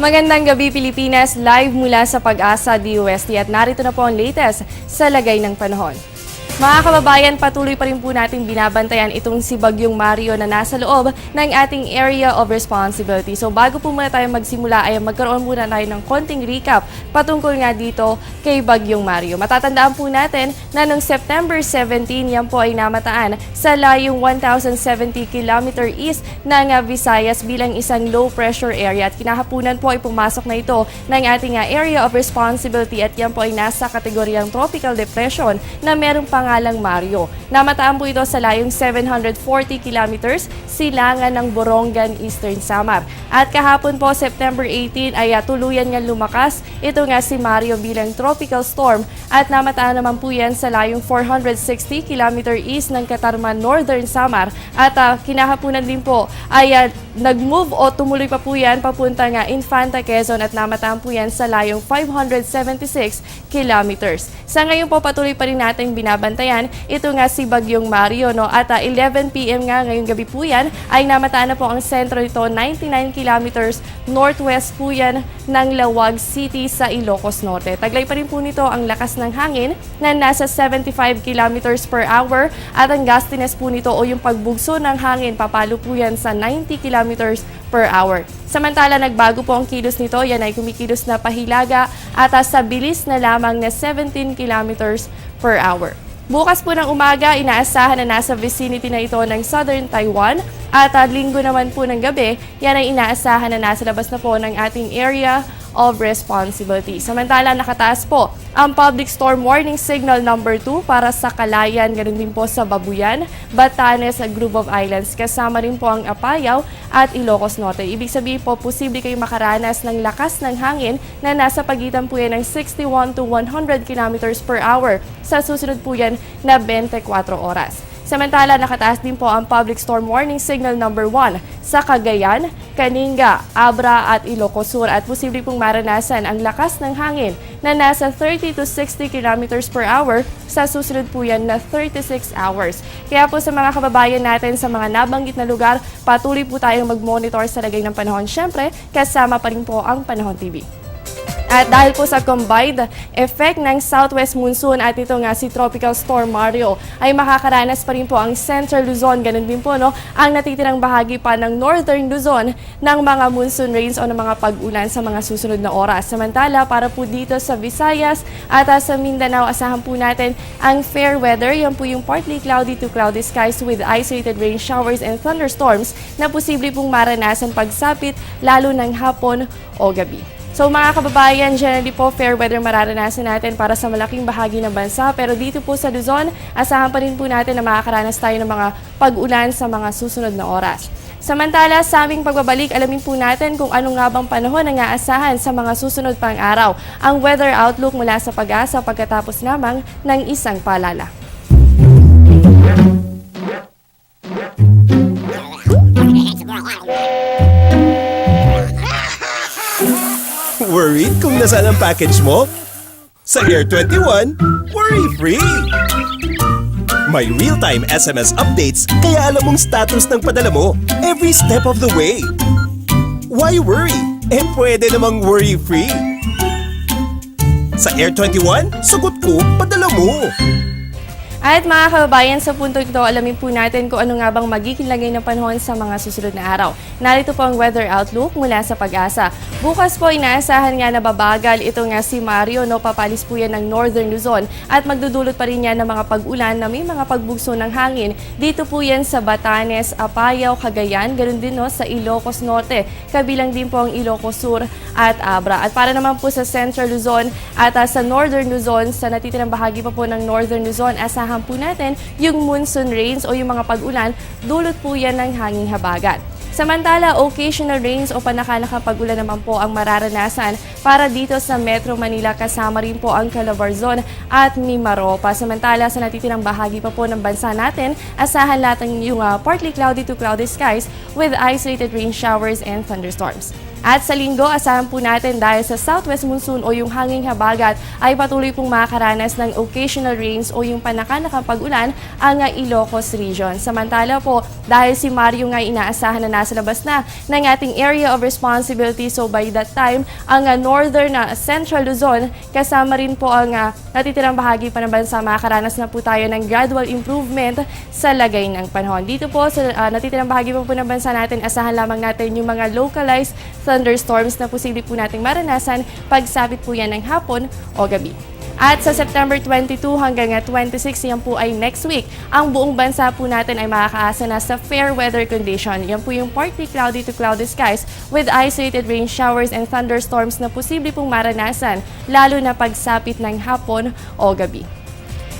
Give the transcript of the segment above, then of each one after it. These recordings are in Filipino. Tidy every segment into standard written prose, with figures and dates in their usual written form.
Magandang gabi Pilipinas, live mula sa Pag-asa DOST at narito na po ang latest sa lagay ng panahon. Mga kababayan, patuloy pa rin po natin binabantayan itong si Bagyong Mario na nasa loob ng ating area of responsibility. So bago po muna tayo magsimula ay magkaroon muna tayo ng konting recap patungkol nga dito kay Bagyong Mario. Matatandaan po natin na noong September 17, yan po ay namataan sa layong 1,070 km east ng Visayas bilang isang low pressure area at kinahapunan po ay pumasok na ito ng ating area of responsibility at yan po ay nasa kategoryang tropical depression na merong pangalang Mario. Namataan po ito sa layong 740 kilometers silangan ng Borongan, Eastern Samar. At kahapon po, September 18, ay tuluyan nga lumakas ito nga si Mario bilang tropical storm at namataan naman po yan sa layong 460 km east ng Katarman, Northern Samar. At kinahapunan din po ay nag-move o tumuloy pa po yan papunta nga Infanta, Quezon at namataan po yan sa layong 576 kilometers. Sa ngayon po, patuloy pa rin natin binabantayan ito nga si Bagyong Mario, no? At 11 PM nga ngayong gabi po yan ay namataan na po ang sentro nito 99 kilometers northwest po yan ng Lawag City sa Ilocos Norte. Taglay pa rin po nito ang lakas ng hangin na nasa 75 kilometers per hour at ang gustiness po nito o yung pagbugso ng hangin papalo po yan sa 90 kilometers per hour. Samantala, nagbago po ang kilos nito. Yan ay kumikilos na pahilaga at sa bilis na lamang na 17 kilometers per hour. Bukas po ng umaga, inaasahan na nasa vicinity na ito ng Southern Taiwan at linggo naman po ng gabi, yan ay inaasahan na nasa labas na po ng ating area of responsibility. Samantala, nakataas po ang Public Storm Warning Signal number 2 para sa Calayan, ganoon din po sa Babuyan, Batanes at Group of Islands. Kasama rin po ang Apayao at Ilocos Norte. Ibig sabihin po, posible kayong makaranas ng lakas ng hangin na nasa pagitan po yan ng 61 to 100 kilometers per hour sa susunod po yan na 24 oras. Samantala, nakataas din po ang Public Storm Warning Signal number 1 sa Cagayan, Kaninga, Abra at Ilocos Sur at posible pong maranasan ang lakas ng hangin na nasa 30 to 60 kilometers per hour sa susunod po yan na 36 hours. Kaya po sa mga kababayan natin sa mga nabanggit na lugar, patuloy po tayong mag-monitor sa lagay ng panahon. Siyempre, kasama pa rin po ang Panahon TV. At dahil po sa combined effect ng southwest monsoon at ito nga si Tropical Storm Mario ay makakaranas pa rin po ang Central Luzon. Ganun din po ang natitirang bahagi pa ng Northern Luzon ng mga monsoon rains o ng mga pag-ulan sa mga susunod na oras. Samantala, para po dito sa Visayas at sa Mindanao, asahan po natin ang fair weather. Yan po yung partly cloudy to cloudy skies with isolated rain showers and thunderstorms na posible pong maranasan pagsapit lalo ng hapon o gabi. So mga kababayan, generally po fair weather mararanasan natin para sa malaking bahagi ng bansa. Pero dito po sa Luzon, asahan pa rin po natin na makakaranas tayo ng mga pag-ulan sa mga susunod na oras. Samantala, sa aming pagbabalik, alamin po natin kung ano nga bang panahon ang aasahan sa mga susunod pang araw. Ang weather outlook mula sa Pag-asa pagkatapos lamang ng isang paalala. Worried kung nasaan ang package mo? Sa Air 21, worry-free! May real-time SMS updates kaya alam mong status ng padala mo every step of the way. Why worry? Pwede namang worry-free! Sa Air 21, sagot ko, padala mo! At mga kababayan, sa punto ito, alamin po natin kung ano nga bang magiging lagay ng panahon sa mga susunod na araw. Narito po ang weather outlook mula sa Pag-asa. Bukas po, inaasahan nga na babagal ito nga si Mario, papalis po yan ng Northern Luzon at magdudulot pa rin yan ng mga pag-ulan na may mga pagbugso ng hangin. Dito po yan sa Batanes, Apayao, Cagayan, ganoon din sa Ilocos Norte. Kabilang din po ang Ilocos Sur at Abra. At para naman po sa Central Luzon at sa Northern Luzon, sa natitirang bahagi pa po ng Northern Luzon, asahan po natin yung monsoon rains o yung mga pag-ulan, dulot po yan ng hanging habagat. Samantala, occasional rains o panakanakang pag-ulan naman po ang mararanasan para dito sa Metro Manila, kasama rin po ang Calabarzon at Mimaropa. Samantala, sa natitirang bahagi pa po ng bansa natin, asahan natin yung partly cloudy to cloudy skies with isolated rain showers and thunderstorms. At sa linggo, asahan po natin dahil sa southwest monsoon o yung hanging habagat ay patuloy pong makakaranas ng occasional rains o yung panakanakang pag-ulan ang Ilocos region. Samantala po, dahil si Mario nga inaasahan na nasa labas na ng ating area of responsibility, so by that time, ang northern central Luzon, kasama rin po ang natitirang bahagi pa ng bansa, makakaranas na po tayo ng gradual improvement sa lagay ng panahon. Dito po sa natitirang bahagi po ng bansa natin, asahan lamang natin yung mga localized thunderstorms na posible po nating maranasan pagsapit po yan ng hapon o gabi. At sa September 22 hanggang 26, yan po ay next week. Ang buong bansa po natin ay makakaasa na sa fair weather condition. Yan po yung partly cloudy to cloudy skies with isolated rain showers and thunderstorms na posible pong maranasan, lalo na pagsapit ng hapon o gabi.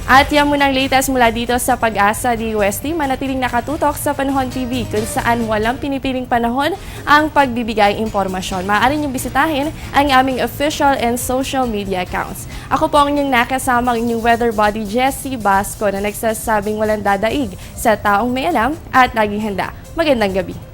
At yan muna ang latest mula dito sa Pag-asa DUST. Manatiling nakatutok sa Panahon TV kung saan walang pinipiling panahon ang pagbibigay impormasyon. Maaari niyong bisitahin ang aming official and social media accounts. Ako po ang inyong nakasama ang inyong weather body Jessie Basco na nagsasabing walang dadaig sa taong may alam at laging handa. Magandang gabi.